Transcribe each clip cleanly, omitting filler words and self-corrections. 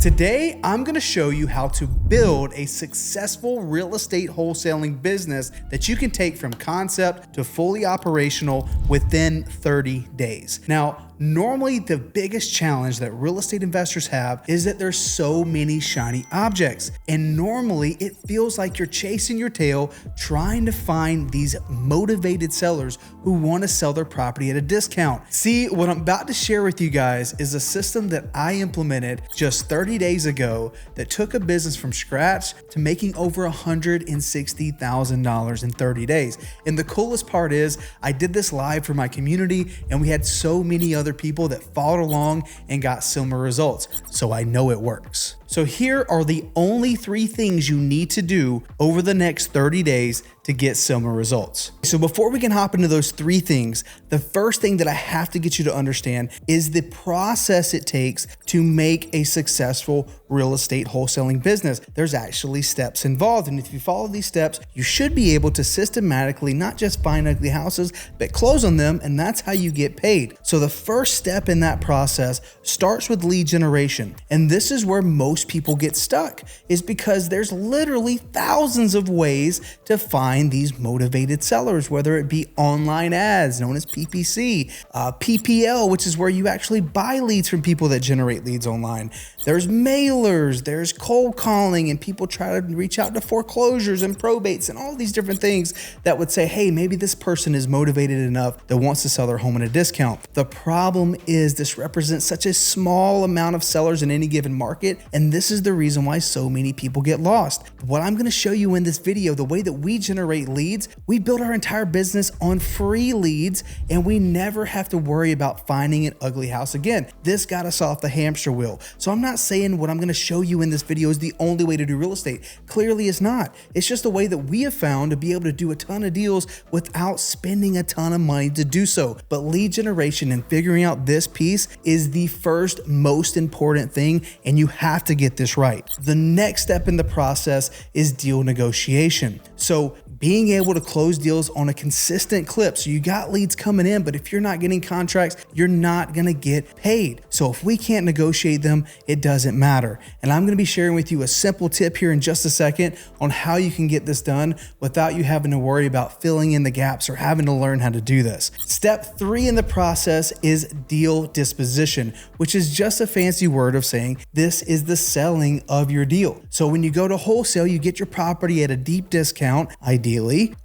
Today, I'm going to show you how to build a successful real estate wholesaling business that you can take from concept to fully operational within 30 days. Now, normally the biggest challenge that real estate investors have is that there's so many shiny objects. And normally it feels like you're chasing your tail trying to find these motivated sellers who want to sell their property at a discount. See, what I'm about to share with you guys is a system that I implemented just 30 days ago that took a business from scratch to making over $160,000 in 30 days. And the coolest part is I did this live for my community and we had so many other people that followed along and got similar results. So I know it works. So here are the only 3 things you need to do over the next 30 days to get similar results. So before we can hop into those 3 things, the first thing that I have to get you to understand is the process it takes to make a successful real estate wholesaling business. There's actually steps involved. And if you follow these steps, you should be able to systematically not just find ugly houses, but close on them. And that's how you get paid. So the first step in that process starts with lead generation. And this is where most people get stuck, is because there's literally thousands of ways to find these motivated sellers, whether it be online ads known as PPC, PPL, which is where you actually buy leads from people that generate leads online. There's mailers, there's cold calling, and people try to reach out to foreclosures and probates and all these different things that would say, hey, maybe this person is motivated enough that wants to sell their home at a discount. The problem is this represents such a small amount of sellers in any given market, and this is the reason why so many people get lost. What I'm going to show you in this video, the way that we generate leads, we build our entire business on free leads, and we never have to worry about finding an ugly house again. This got us off the hamster wheel. So I'm not saying what I'm going to show you in this video is the only way to do real estate. Clearly it's not. It's just a way that we have found to be able to do a ton of deals without spending a ton of money to do so. But lead generation and figuring out this piece is the first most important thing, and you have to get this right. The next step in the process is deal negotiation. So being able to close deals on a consistent clip. So you got leads coming in, but if you're not getting contracts, you're not going to get paid. So if we can't negotiate them, it doesn't matter. And I'm going to be sharing with you a simple tip here in just a second on how you can get this done without you having to worry about filling in the gaps or having to learn how to do this. Step 3 in the process is deal disposition, which is just a fancy word of saying this is the selling of your deal. So when you go to wholesale, you get your property at a deep discount, ideally,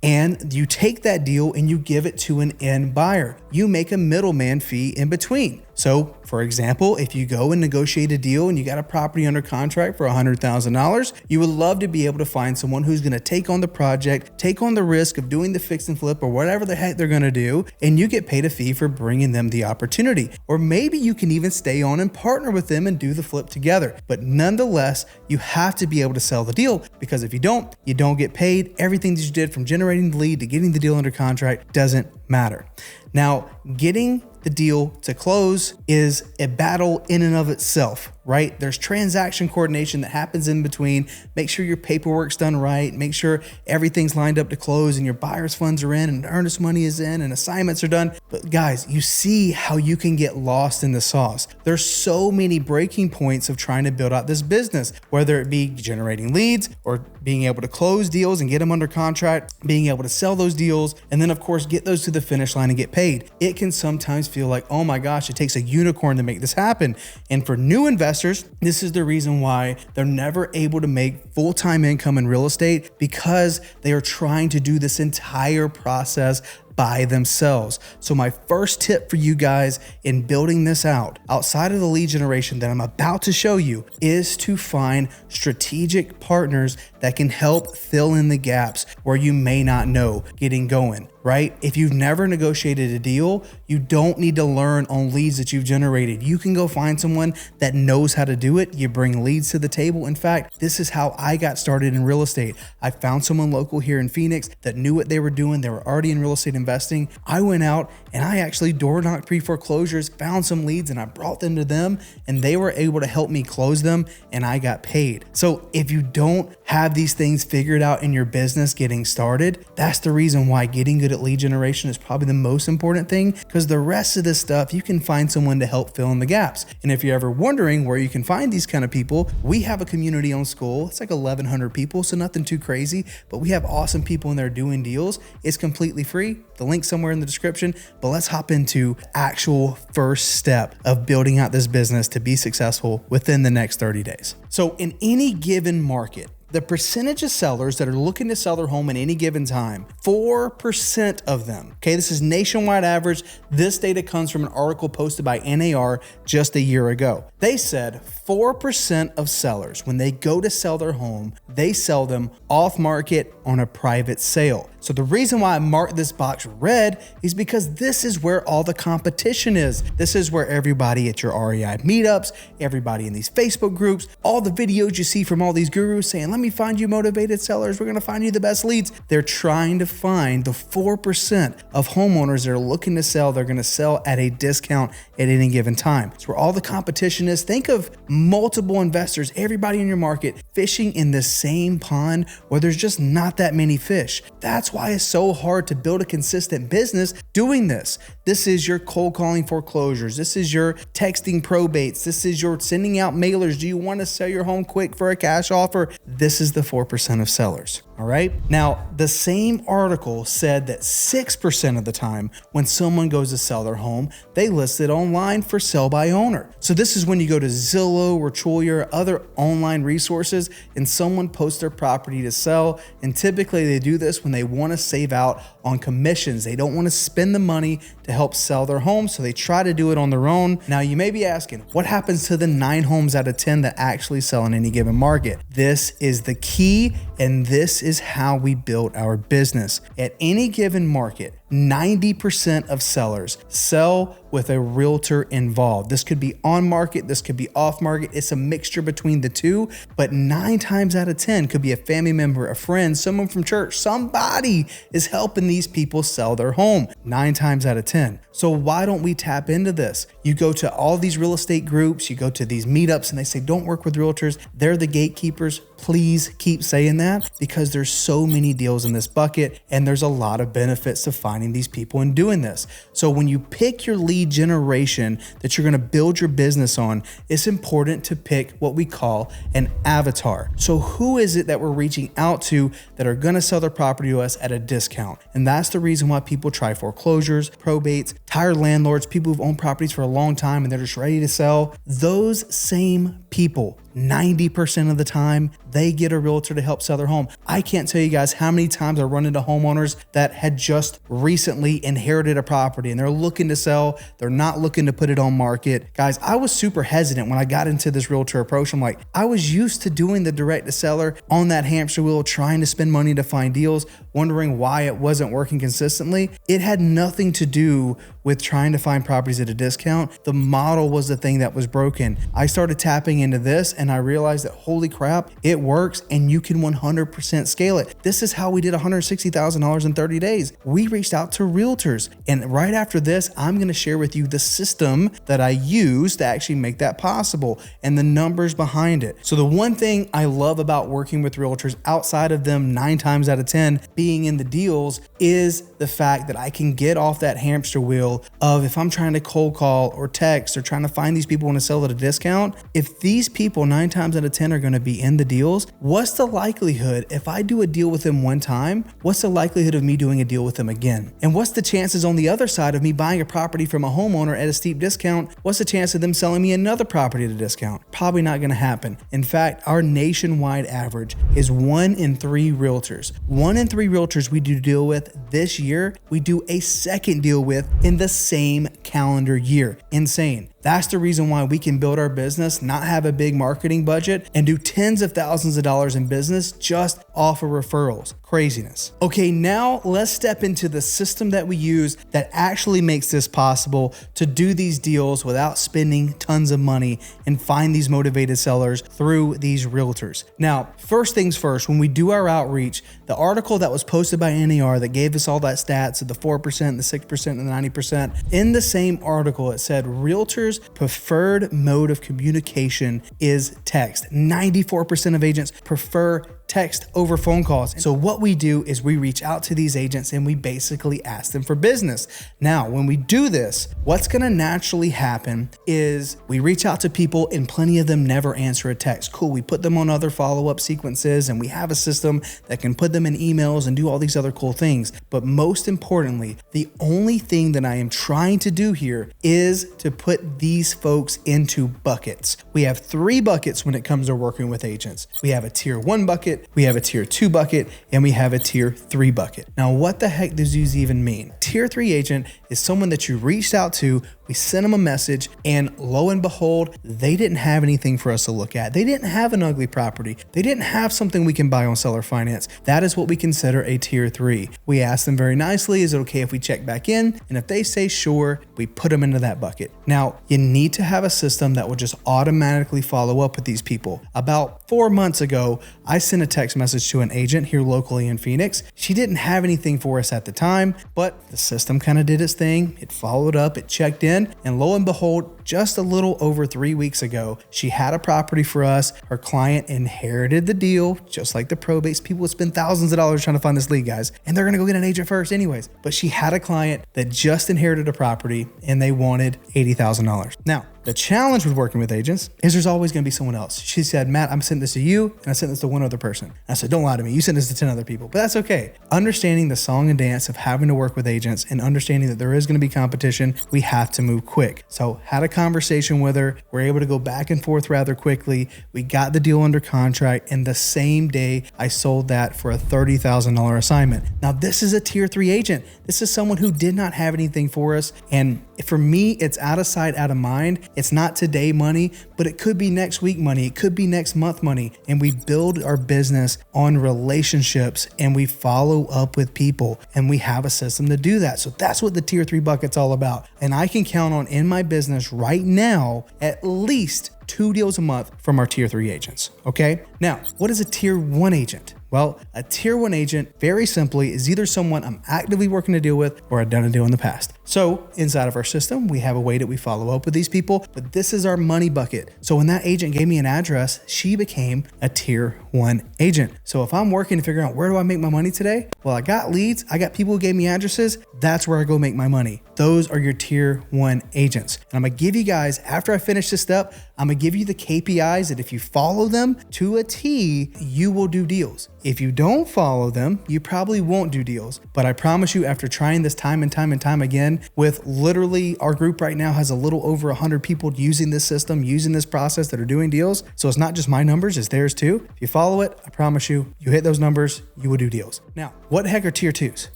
and you take that deal and you give it to an end buyer. You make a middleman fee in between. So for example, if you go and negotiate a deal and you got a property under contract for $100,000, you would love to be able to find someone who's going to take on the project, take on the risk of doing the fix and flip or whatever the heck they're going to do, and you get paid a fee for bringing them the opportunity. Or maybe you can even stay on and partner with them and do the flip together. But nonetheless, you have to be able to sell the deal, because if you don't get paid. Everything that you did from generating the lead to getting the deal under contract doesn't matter. Now, getting the deal to close is a battle in and of itself, right? There's transaction coordination that happens in between. Make sure your paperwork's done right. Make sure everything's lined up to close and your buyer's funds are in and earnest money is in and assignments are done. But guys, you see how you can get lost in the sauce. There's so many breaking points of trying to build out this business, whether it be generating leads or being able to close deals and get them under contract, being able to sell those deals, and then of course get those to the finish line and get paid. It can sometimes feel like, oh my gosh, it takes a unicorn to make this happen. And for new investors, this is the reason why they're never able to make full-time income in real estate, because they are trying to do this entire process by themselves. So my first tip for you guys in building this out, outside of the lead generation that I'm about to show you, is to find strategic partners that can help fill in the gaps where you may not know getting going, right? If you've never negotiated a deal, you don't need to learn on leads that you've generated. You can go find someone that knows how to do it. You bring leads to the table. In fact, this is how I got started in real estate. I found someone local here in Phoenix that knew what they were doing. They were already in real estate investing. I went out and I actually door knocked pre-foreclosures, found some leads, and I brought them to them, and they were able to help me close them, and I got paid. So if you don't have these things figured out in your business getting started, that's the reason why getting good at lead generation is probably the most important thing, because the rest of this stuff, you can find someone to help fill in the gaps. And if you're ever wondering where you can find these kind of people, we have a community on School. It's like 1,100 people, so nothing too crazy, but we have awesome people in there doing deals. It's completely free. The link's somewhere in the description, but let's hop into actual first step of building out this business to be successful within the next 30 days. So in any given market, the percentage of sellers that are looking to sell their home in any given time, 4% of them, okay, this is nationwide average. This data comes from an article posted by NAR just a year ago. They said 4% of sellers, when they go to sell their home, they sell them off market on a private sale. So the reason why I marked this box red is because this is where all the competition is. This is where everybody at your REI meetups, everybody in these Facebook groups, all the videos you see from all these gurus saying, let me find you motivated sellers, we're gonna find you the best leads. They're trying to find the 4% of homeowners that are looking to sell, they're gonna sell at a discount at any given time. It's where all the competition is. Think of multiple investors, everybody in your market fishing in the same pond where there's just not that many fish. That's why it's so hard to build a consistent business doing this. This is your cold calling foreclosures. This is your texting probates. This is your sending out mailers. Do you want to sell your home quick for a cash offer? This is the 4% of sellers. All right. Now, the same article said that 6% of the time when someone goes to sell their home, they list it online for sell by owner. So this is when you go to Zillow or Trulia or other online resources and someone posts their property to sell. And typically they do this when they want to save out on commissions. They don't want to spend the money to help sell their home, so they try to do it on their own. Now, you may be asking, what happens to the 9 homes out of 10 that actually sell in any given market? This is the key, and this is how we build our business. At any given market, 90% of sellers sell with a realtor involved. This could be on market, this could be off market. It's a mixture between the two, but 9 times out of 10 could be a family member, a friend, someone from church. Somebody is helping these people sell their home 9 times out of 10. So why don't we tap into this? You go to all these real estate groups, you go to these meetups, and they say, don't work with realtors. They're the gatekeepers. Please keep saying that, because there's so many deals in this bucket and there's a lot of benefits to finding these people and doing this. So when you pick your lead generation that you're going to build your business on, it's important to pick what we call an avatar. So who is it that we're reaching out to that are going to sell their property to us at a discount? And that's the reason why people try foreclosures, probates, tired landlords, people who've owned properties for a long time and they're just ready to sell. Those same people, 90% of the time, they get a realtor to help sell their home. I can't tell you guys how many times I run into homeowners that had just recently inherited a property and they're looking to sell. They're not looking to put it on market. Guys, I was super hesitant when I got into this realtor approach. I'm like, I was used to doing the direct to seller on that hamster wheel, trying to spend money to find deals, wondering why it wasn't working consistently. It had nothing to do with trying to find properties at a discount. The model was the thing that was broken. I started tapping into this and I realized that, holy crap, it works and you can 100% scale it. This is how we did $160,000 in 30 days. We reached out to realtors. And right after this, I'm going to share with you the system that I use to actually make that possible and the numbers behind it. So the one thing I love about working with realtors, outside of them 9 times out of 10 being in the deals, is the fact that I can get off that hamster wheel of, if I'm trying to cold call or text or trying to find these people want to sell at a discount, if these people 9 times out of 10 are going to be in the deals, what's the likelihood, if I do a deal with them one time, what's the likelihood of me doing a deal with them again? And what's the chances on the other side of me buying a property from a homeowner at a steep discount? What's the chance of them selling me another property at a discount? Probably not going to happen. In fact, our nationwide average is 1 in 3 realtors. 1 in 3 realtors we do deal with this year, we do a second deal with in the same calendar year. Insane. That's the reason why we can build our business, not have a big marketing budget, and do tens of thousands of dollars in business just off of referrals. Craziness. Okay, now let's step into the system that we use that actually makes this possible to do these deals without spending tons of money and find these motivated sellers through these realtors. Now, first things first, when we do our outreach, the article that was posted by NAR that gave us all that stats of the 4%, the 6%, and the 90%, in the same article, it said realtors' preferred mode of communication is text. 94% of agents prefer text, over phone calls. So what we do is we reach out to these agents and we basically ask them for business. Now, when we do this, what's going to naturally happen is we reach out to people and plenty of them never answer a text. Cool. We put them on other follow-up sequences and we have a system that can put them in emails and do all these other cool things. But most importantly, the only thing that I am trying to do here is to put these folks into buckets. We have 3 buckets when it comes to working with agents. We have a tier 1 bucket, we have a tier 2 bucket, and we have a tier 3 bucket. Now, what the heck does these even mean? Tier 3 agent is someone that you reached out to, we sent them a message, and lo and behold, they didn't have anything for us to look at. They didn't have an ugly property. They didn't have something we can buy on seller finance. That is what we consider a tier 3. We ask them very nicely, is it okay if we check back in? And if they say sure, we put them into that bucket. Now, you need to have a system that will just automatically follow up with these people. About 4 months ago, I sent a text message to an agent here locally in Phoenix. She didn't have anything for us at the time, but the system kind of did its thing. It followed up, it checked in, and lo and behold, just a little over 3 weeks ago, she had a property for us. Her client inherited the deal, just like the probates. People would spend thousands of dollars trying to find this lead, guys, and they're gonna go get an agent first anyways. But she had a client that just inherited a property and they wanted $80,000. Now, the challenge with working with agents is there's always going to be someone else. She said, Matt, I'm sending this to you, and I sent this to one other person. And I said, don't lie to me. You sent this to 10 other people, but that's okay. Understanding the song and dance of having to work with agents and understanding that there is going to be competition, we have to move quick. So had a conversation with her. We're able to go back and forth rather quickly. We got the deal under contract, and the same day I sold that for a $30,000 assignment. Now, this is a tier 3 agent. This is someone who did not have anything for us. And for me, it's out of sight, out of mind. It's not today money, but it could be next week money. It could be next month money. And we build our business on relationships and we follow up with people and we have a system to do that. So that's what the tier 3 bucket's all about. And I can count on in my business right now, at least 2 deals a month from our tier 3 agents. Okay. Now, what is a tier 1 agent? Well, a tier 1 agent, very simply, is either someone I'm actively working to deal with or I've done a deal in the past. So inside of our system, we have a way that we follow up with these people, but this is our money bucket. So when that agent gave me an address, she became a tier 1 agent. So if I'm working to figure out where do I make my money today? Well, I got leads, I got people who gave me addresses. That's where I go make my money. Those are your tier 1 agents. And I'm gonna give you guys, after I finish this step, I'm gonna give you the KPIs that if you follow them to a T, you will do deals. If you don't follow them, you probably won't do deals. But I promise you, after trying this time and time and time again, with literally our group right now has a little over 100 people using this system, using this process that are doing deals. So it's not just my numbers, it's theirs too. If you follow it, I promise you, you hit those numbers, you will do deals. Now, what the heck are tier 2s?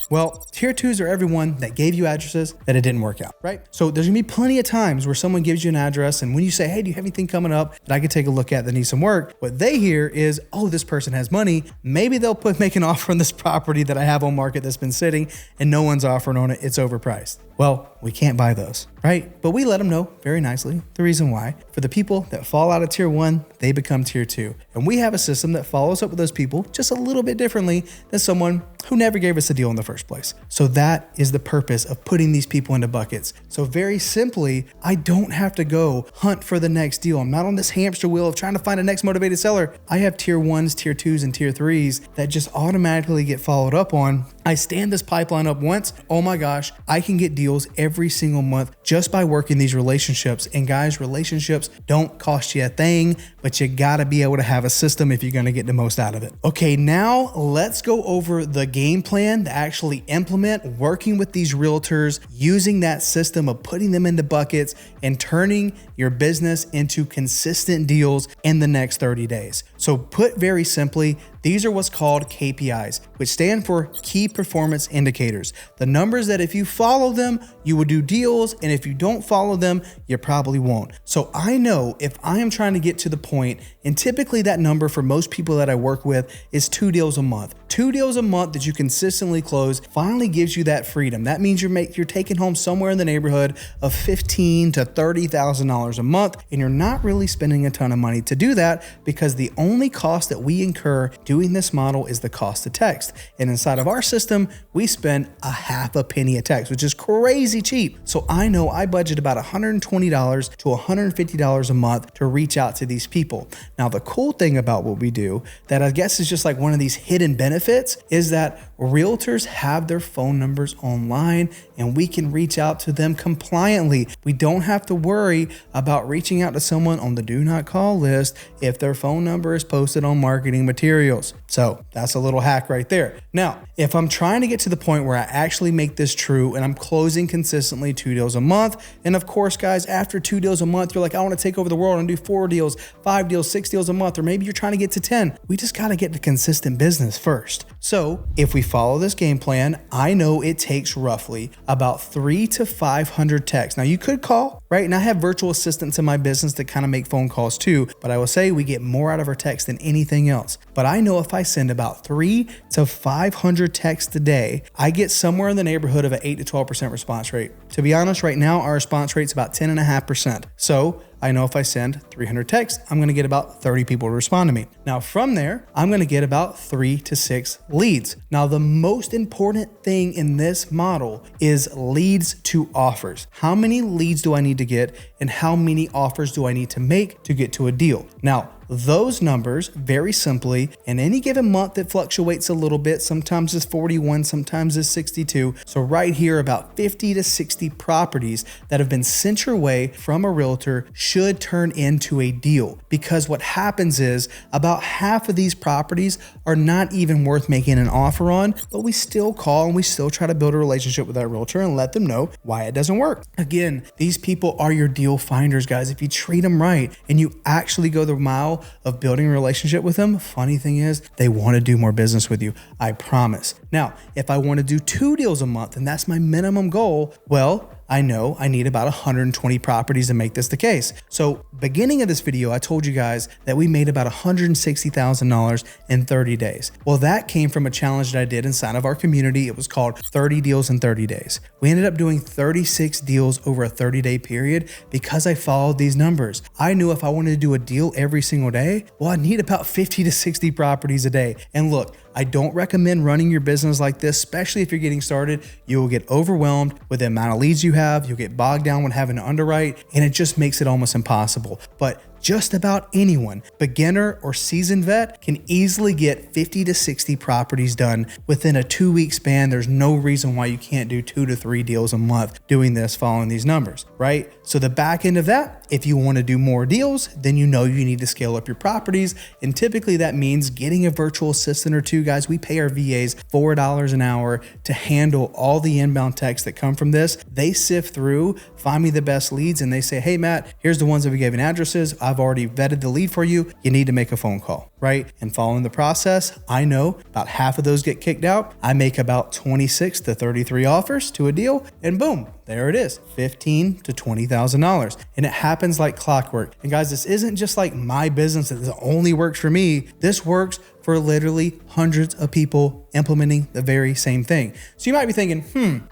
Well, tier 2s are everyone that gave you addresses that it didn't work out, right? So there's gonna be plenty of times where someone gives you an address and when you say, hey, do you have anything coming up that I could take a look at that needs some work? What they hear is, oh, this person has money. Maybe they'll make an offer on this property that I have on market that's been sitting and no one's offering on it. It's overpriced. Well, we can't buy those, right? But we let them know very nicely the reason why. For the people that fall out of tier 1, they become tier 2. And we have a system that follows up with those people just a little bit differently than someone who never gave us a deal in the first place. So that is the purpose of putting these people into buckets. So very simply, I don't have to go hunt for the next deal. I'm not on this hamster wheel of trying to find a next motivated seller. I have tier 1s, tier 2s, and tier 3s that just automatically get followed up on. I stand this pipeline up once. Oh my gosh, I can get deals every single month just by working these relationships. And guys, relationships don't cost you a thing, but you gotta be able to have a system if you're gonna get the most out of it. Okay, now let's go over the game plan to actually implement working with these realtors, using that system of putting them into buckets and turning your business into consistent deals in the next 30 days. So put very simply, these are what's called KPIs, which stand for key performance indicators. The numbers that if you follow them, you will do deals, and if you don't follow them, you probably won't. So I know if I am trying to get to the point, and typically that number for most people that I work with is 2 deals a month. 2 deals a month that you consistently close finally gives you that freedom. That means you're taking home somewhere in the neighborhood of $15,000 to $30,000 a month, and you're not really spending a ton of money to do that because the only cost that we incur doing doing this model is the cost of text. And inside of our system, we spend a half a penny a text, which is crazy cheap. So I know I budget about $120 to $150 a month to reach out to these people. Now, the cool thing about what we do that I guess is just like one of these hidden benefits is that realtors have their phone numbers online and we can reach out to them compliantly. We don't have to worry about reaching out to someone on the do not call list if their phone number is posted on marketing materials. So that's a little hack right there. Now, if I'm trying to get to the point where I actually make this true and I'm closing consistently 2 deals a month, and of course, guys, after 2 deals a month, you're like, I want to take over the world and do 4 deals, 5 deals, 6 deals a month, or maybe you're trying to get to 10. We just got to get to consistent business first. So if we follow this game plan, I know it takes roughly about 300 to 500 texts. Now you could call, right? And I have virtual assistants in my business that kind of make phone calls too, but I will say we get more out of our text than anything else. But I know if I send about 300 to 500 texts a day, I get somewhere in the neighborhood of an 8 to 12% response rate. To be honest, right now, our response rate is about 10.5%. So I know if I send 300 texts, I'm going to get about 30 people to respond to me. Now from there, I'm going to get about 3 to 6 leads. Now the most important thing in this model is leads to offers. How many leads do I need to get and how many offers do I need to make to get to a deal? Now, those numbers, very simply, in any given month, it fluctuates a little bit. Sometimes it's 41, sometimes it's 62. So right here, about 50 to 60 properties that have been sent your way from a realtor should turn into a deal. Because what happens is about half of these properties are not even worth making an offer on, but we still call and we still try to build a relationship with that realtor and let them know why it doesn't work. Again, these people are your deal finders, guys. If you treat them right and you actually go the mile of building a relationship with them, funny thing is they want to do more business with you. I promise. Now, if I want to do 2 deals a month and that's my minimum goal, well, I know I need about 120 properties to make this the case. So beginning of this video, I told you guys that we made about $160,000 in 30 days. Well, that came from a challenge that I did inside of our community. It was called 30 deals in 30 days. We ended up doing 36 deals over a 30-day period because I followed these numbers. I knew if I wanted to do a deal every single day, well, I need about 50 to 60 properties a day. And look, I don't recommend running your business like this, especially if you're getting started. You will get overwhelmed with the amount of leads you have. You'll get bogged down with having to underwrite, and it just makes it almost impossible. But just about anyone, beginner or seasoned vet, can easily get 50 to 60 properties done within a 2-week span. There's no reason why you can't do 2 to 3 deals a month doing this, following these numbers, right? So the back end of that, if you want to do more deals, then you know you need to scale up your properties. And typically that means getting a virtual assistant or 2, guys. We pay our VAs $4 an hour to handle all the inbound texts that come from this. They sift through, find me the best leads, and they say, hey, Matt, here's the ones that we gave in addresses. I've already vetted the lead for you. You need to make a phone call, right? And following the process, I know about half of those get kicked out. I make about 26 to 33 offers to a deal, and boom, there it is, $15,000 to $20,000. And it happens like clockwork. And guys, this isn't just like my business that only works for me. This works for literally hundreds of people implementing the very same thing. So you might be thinking,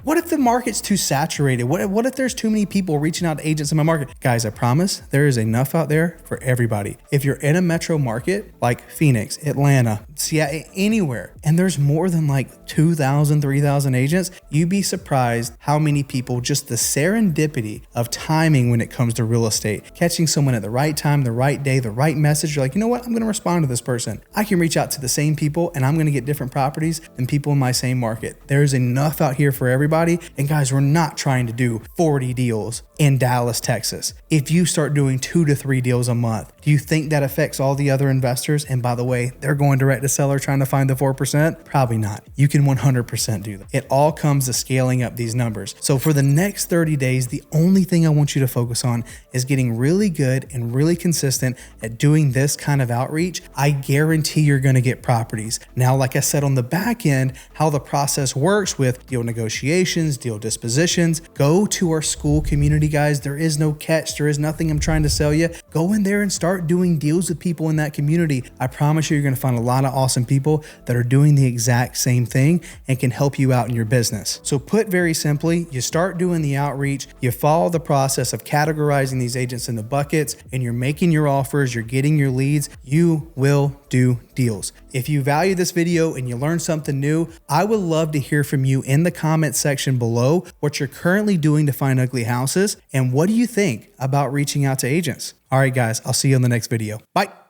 what if the market's too saturated? What if there's too many people reaching out to agents in my market? Guys, I promise there is enough out there for everybody. If you're in a metro market like Phoenix, Atlanta, Seattle, anywhere, and there's more than like 2,000, 3,000 agents, you'd be surprised how many people, just the serendipity of timing when it comes to real estate, catching someone at the right time, the right day, the right message. You're like, you know what? I'm going to respond to this person. I can reach out to the same people and I'm going to get different properties than people in my same market. There's enough out here for everybody. And guys, we're not trying to do 40 deals in Dallas, Texas. If you start doing 2 to 3 deals a month, do you think that affects all the other investors? And by the way, they're going direct to seller trying to find the 4%? Probably not. You can 100% do that. It all comes to scaling up these numbers. So for the next 30 days, the only thing I want you to focus on is getting really good and really consistent at doing this kind of outreach. I guarantee you're going to get properties. Now, like I said on the back back end how the process works with deal negotiations, deal dispositions, go to our school community, guys. There is no catch. There is nothing I'm trying to sell you. Go in there and start doing deals with people in that community. I promise you're going to find a lot of awesome people that are doing the exact same thing and can help you out in your business. So put very simply, you start doing the outreach, you follow the process of categorizing these agents into buckets, and you're making your offers, you're getting your leads, you will do deals. If you value this video and you learned something new, I would love to hear from you in the comment section below what you're currently doing to find ugly houses and what do you think about reaching out to agents. All right, guys, I'll see you on the next video. Bye.